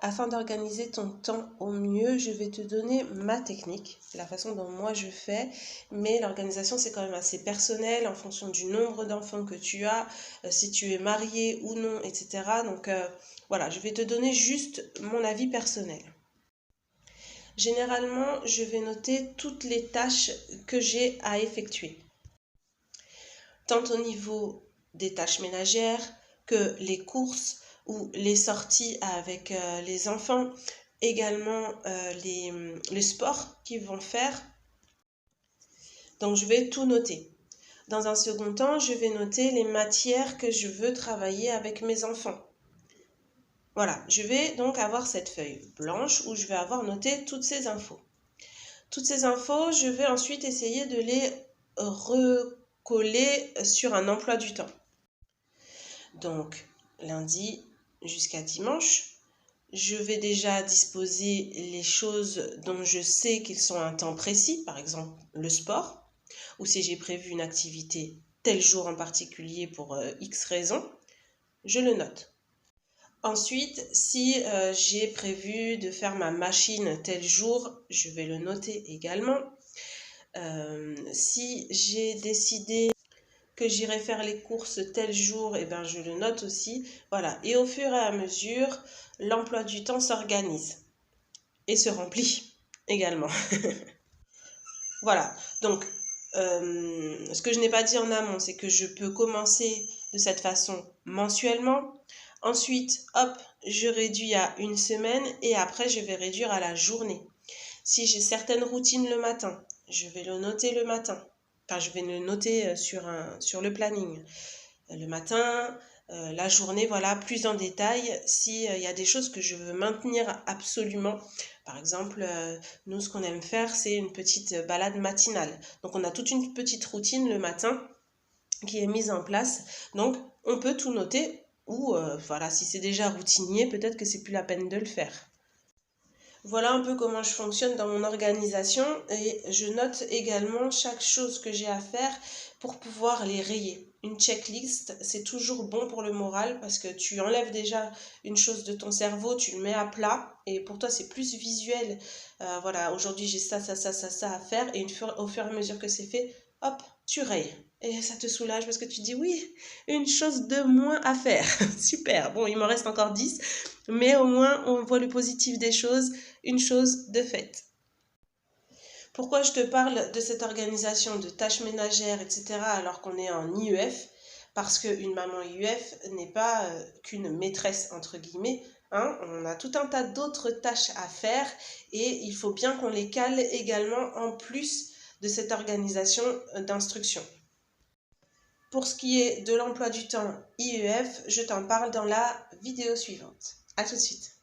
Afin d'organiser ton temps au mieux, je vais te donner ma technique, la façon dont moi je fais, mais l'organisation c'est quand même assez personnel en fonction du nombre d'enfants que tu as, si tu es marié ou non, etc. Donc voilà, je vais te donner juste mon avis personnel. Généralement, je vais noter toutes les tâches que j'ai à effectuer, tant au niveau des tâches ménagères que les courses ou les sorties avec les enfants, également les sports qu'ils vont faire. Donc je vais tout noter. Dans un second temps, je vais noter les matières que je veux travailler avec mes enfants. Voilà, je vais donc avoir cette feuille blanche où je vais avoir noté toutes ces infos. Toutes ces infos, je vais ensuite essayer de les recoller sur un emploi du temps. Donc, lundi jusqu'à dimanche, je vais déjà disposer les choses dont je sais qu'ils sont à un temps précis, par exemple le sport, ou si j'ai prévu une activité tel jour en particulier pour X raisons, je le note. Ensuite, si j'ai prévu de faire ma machine tel jour, je vais le noter également. Si j'ai décidé que j'irai faire les courses tel jour, et ben je le note aussi. Voilà. Et au fur et à mesure, l'emploi du temps s'organise et se remplit également. Voilà. Donc, ce que je n'ai pas dit en amont, c'est que je peux commencer de cette façon mensuellement. Ensuite, hop, je réduis à une semaine et après, je vais réduire à la journée. Si j'ai certaines routines le matin, je vais le noter le matin. Enfin, je vais le noter sur le planning. Le matin, la journée, voilà, plus en détail. S'il y a des choses que je veux maintenir absolument. Par exemple, nous, ce qu'on aime faire, c'est une petite balade matinale. Donc, on a toute une petite routine le matin qui est mise en place. Donc, on peut tout noter ou, voilà, si c'est déjà routinier, peut-être que c'est plus la peine de le faire. Voilà un peu comment je fonctionne dans mon organisation et je note également chaque chose que j'ai à faire pour pouvoir les rayer. Une checklist, c'est toujours bon pour le moral parce que tu enlèves déjà une chose de ton cerveau, tu le mets à plat et pour toi c'est plus visuel. Voilà, aujourd'hui j'ai ça à faire et au fur et à mesure que c'est fait, hop, tu rayes. Et ça te soulage parce que tu dis oui, une chose de moins à faire. Super, bon il m'en reste encore 10, mais au moins on voit le positif des choses, une chose de faite. Pourquoi je te parle de cette organisation de tâches ménagères, etc. alors qu'on est en IEF? Parce qu'une maman IEF n'est pas qu'une maîtresse, entre guillemets. Hein, on a tout un tas d'autres tâches à faire et il faut bien qu'on les cale également en plus de cette organisation d'instruction. Pour ce qui est de l'emploi du temps IEF, je t'en parle dans la vidéo suivante. À tout de suite.